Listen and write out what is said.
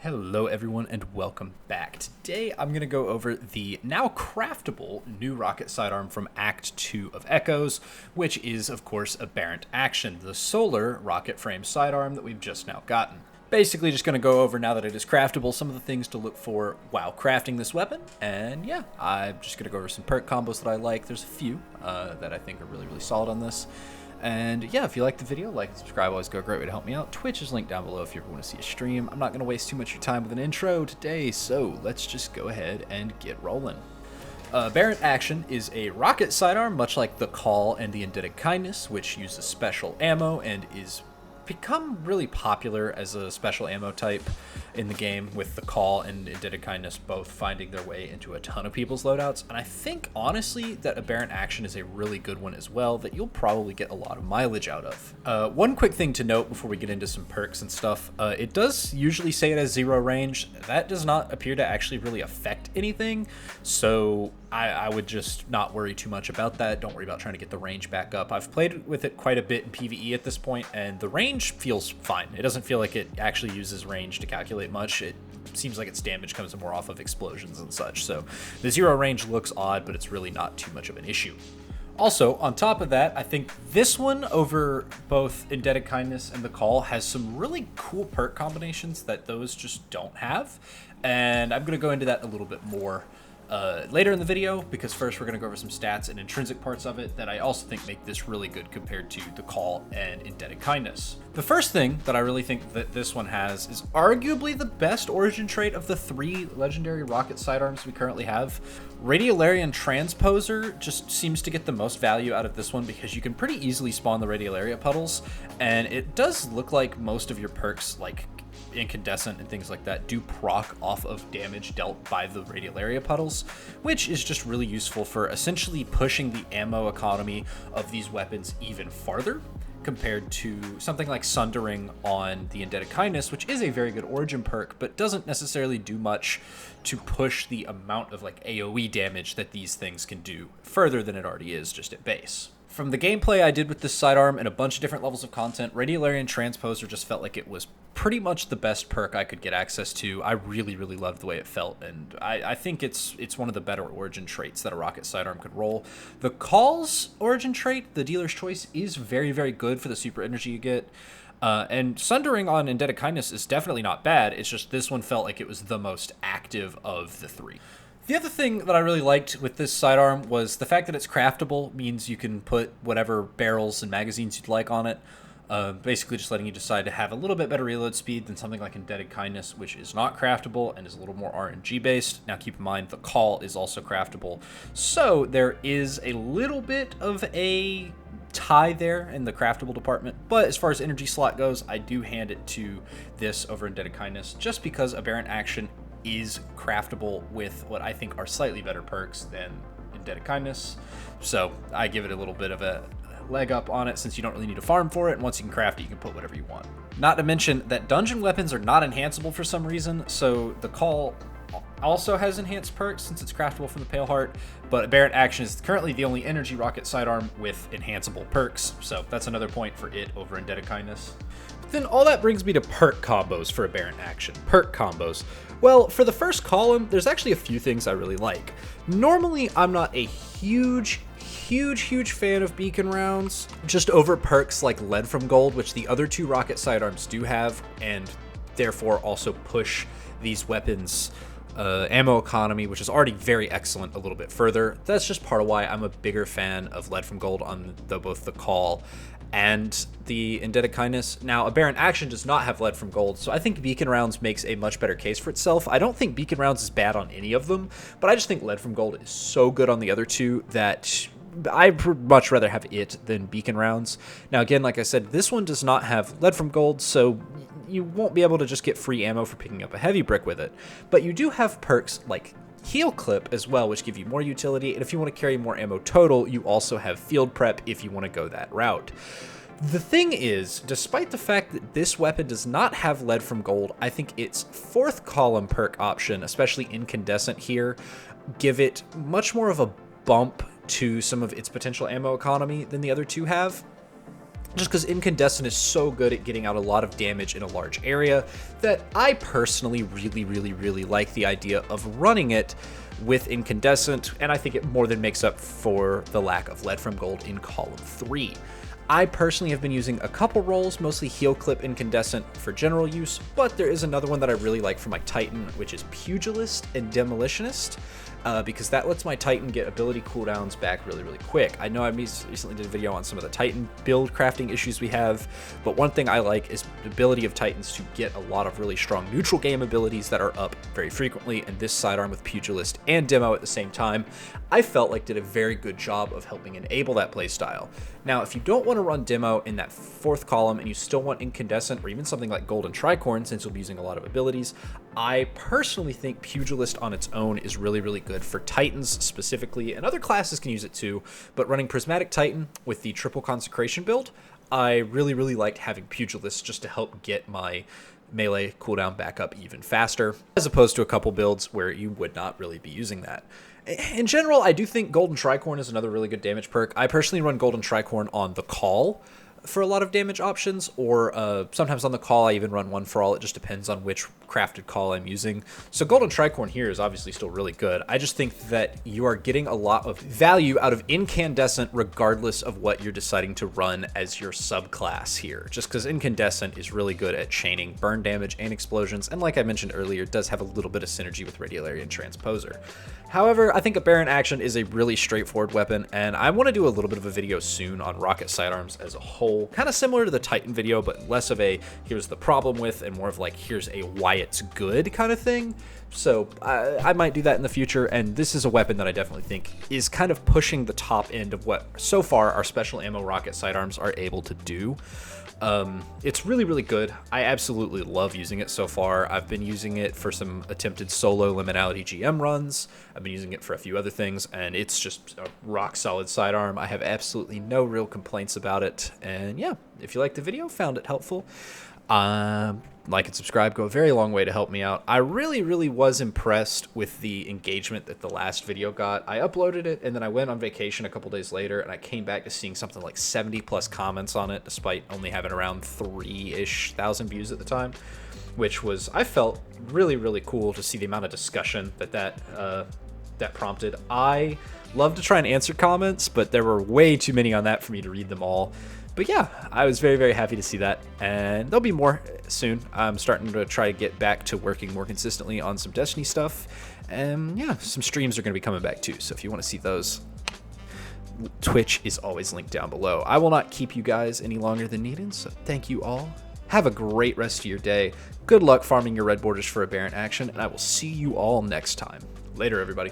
Hello everyone and welcome back. Today I'm going to go over the now craftable new rocket sidearm from Act 2 of Echoes, which is of course Aberrant Action, the solar rocket frame sidearm that we've just now gotten. Basically just going to go over, now that it is craftable, some of the things to look for while crafting this weapon, and yeah, I'm just going to go over some perk combos that I like. There's a few that I think are really solid on this. And yeah, if you like the video, like and subscribe, always go a great way to help me out. Twitch is linked down below if you ever want to see a stream. I'm not going to waste too much of your time with an intro today, so let's just go ahead and get rolling. Aberrant Action is a rocket sidearm, much like the Call and the Indebted Kindness, which uses special ammo and is become really popular as a special ammo type in the game, with the Call and Indebted Kindness both finding their way into a ton of people's loadouts. And I think honestly that Aberrant Action is a really good one as well, that you'll probably get a lot of mileage out of. One quick thing to note before we get into some perks and stuff, it does usually say it has 0 range. That does not appear to actually really affect anything, so I would just not worry too much about that. Don't worry about trying to get the range back up. I've played with it quite a bit in PvE at this point, and the range feels fine. It doesn't feel like it actually uses range to calculate much. It seems like its damage comes more off of explosions and such, so the 0 range looks odd, but it's really not too much of an issue. Also, on top of that, I think this one over both Indebted Kindness and the Call has some really cool perk combinations that those just don't have, and I'm going to go into that a little bit more later in the video, because first we're going to go over some stats and intrinsic parts of it that I also think make this really good compared to the Call and Indebted Kindness. The first thing that I really think that this one has is arguably the best origin trait of the 3 legendary rocket sidearms we currently have. Radiolarian Transposer just seems to get the most value out of this one because you can pretty easily spawn the Radiolaria puddles, and it does look like most of your perks, like Incandescent and things like that, do proc off of damage dealt by the Radiolaria puddles, which is just really useful for essentially pushing the ammo economy of these weapons even farther compared to something like Sundering on the Indebted Kindness, which is a very good origin perk, but doesn't necessarily do much to push the amount of like AoE damage that these things can do further than it already is just at base. From the gameplay I did with this sidearm and a bunch of different levels of content, Radiolarian Transposer just felt like it was pretty much the best perk I could get access to. I really loved the way it felt, and I think it's one of the better origin traits that a rocket sidearm could roll. The Call's origin trait, the Dealer's Choice, is very good for the super energy you get. And Sundering on Indebted Kindness is definitely not bad, it's just this one felt like it was the most active of the 3. The other thing that I really liked with this sidearm was the fact that it's craftable means you can put whatever barrels and magazines you'd like on it. Basically just letting you decide to have a little bit better reload speed than something like Indebted Kindness, which is not craftable and is a little more RNG based. Now keep in mind the Call is also craftable, so there is a little bit of a tie there in the craftable department, but as far as energy slot goes, I do hand it to this over Indebted Kindness just because Aberrant Action is craftable with what I think are slightly better perks than Indebted Kindness, so I give it a little bit of a leg up on it since you don't really need to farm for it, and once you can craft it, you can put whatever you want. Not to mention that dungeon weapons are not enhanceable for some reason, so the Call also has enhanced perks since it's craftable from the Pale Heart, but Aberrant Action is currently the only energy rocket sidearm with enhanceable perks, so that's another point for it over Indebted Kindness. Then all that brings me to perk combos for Aberrant Action. Perk combos. Well, for the first column, there's actually a few things I really like. Normally, I'm not a huge fan of beacon rounds, just over perks like Lead from Gold, which the other 2 rocket sidearms do have, and therefore also push these weapons' ammo economy, which is already very excellent, a little bit further. That's just part of why I'm a bigger fan of Lead from Gold on both the Call and the Indebted Kindness. Now, Aberrant Action does not have Lead from Gold, so I think Beacon Rounds makes a much better case for itself. I don't think Beacon Rounds is bad on any of them, but I just think Lead from Gold is so good on the other 2 that I'd much rather have it than Beacon Rounds. Now, again, like I said, this one does not have Lead from Gold, so you won't be able to just get free ammo for picking up a heavy brick with it, but you do have perks like Heal Clip as well, which give you more utility, and if you want to carry more ammo total, you also have Field Prep if you want to go that route. The thing is, despite the fact that this weapon does not have Lead from Gold, I think its 4th column perk option, especially Incandescent here, give it much more of a bump to some of its potential ammo economy than the other 2 have. just because Incandescent is so good at getting out a lot of damage in a large area that I personally really like the idea of running it with Incandescent, and I think it more than makes up for the lack of Lead from Gold in column 3. I personally have been using a couple rolls, mostly Heal Clip Incandescent for general use, but there is another one that I really like for my Titan, which is Pugilist and Demolitionist, because that lets my Titan get ability cooldowns back really quick. I know I recently did a video on some of the Titan build crafting issues we have, but one thing I like is the ability of Titans to get a lot of really strong neutral game abilities that are up very frequently, and this sidearm with Pugilist and Demo at the same time, I felt like did a very good job of helping enable that playstyle. Now, if you don't want to run Demo in that 4th column and you still want Incandescent or even something like Golden Tricorn, since you'll be using a lot of abilities, I personally think Pugilist on its own is really good for Titans specifically, and other classes can use it too, but running Prismatic Titan with the triple consecration build, I really liked having Pugilist just to help get my melee cooldown back up even faster, as opposed to a couple builds where you would not really be using that. In general, I do think Golden Tricorn is another really good damage perk. I personally run Golden Tricorn on the call for a lot of damage options, or sometimes on the call I even run One for All. It just depends on which crafted call I'm using. So Golden Tricorn here is obviously still really good. I just think that you are getting a lot of value out of Incandescent regardless of what you're deciding to run as your subclass here, just because Incandescent is really good at chaining burn damage and explosions, and like I mentioned earlier, it does have a little bit of synergy with Radiolarian Transposer. However, I think Aberrant Action is a really straightforward weapon, and I want to do a little bit of a video soon on Rocket Sidearms as a whole, kind of similar to the Titan video, but less of a here's the problem with and more of like here's a why it's good kind of thing. So I might do that in the future, and this is a weapon that I definitely think is kind of pushing the top end of what so far our special ammo Rocket Sidearms are able to do. It's really good. I absolutely love using it so far. I've been using it for some attempted solo Liminality GM runs. I've been using it for a few other things, and it's just a rock solid sidearm. I have absolutely no real complaints about it. And yeah, if you liked the video, found it helpful, like and subscribe go a very long way to help me out. I really was impressed with the engagement that the last video got. I uploaded it and then I went on vacation a couple days later, and I came back to seeing something like 70 plus comments on it, despite only having around 3-ish thousand views at the time, which was, I felt really cool to see the amount of discussion that prompted. I love to try and answer comments, but there were way too many on that for me to read them all. But yeah, I was very happy to see that, and there'll be more soon. I'm starting to try to get back to working more consistently on some Destiny stuff, and yeah, some streams are going to be coming back too, so if you want to see those, Twitch is always linked down below. I will not keep you guys any longer than needed, so thank you all. Have a great rest of your day. Good luck farming your red borders for Aberrant Action, and I will see you all next time. Later, everybody.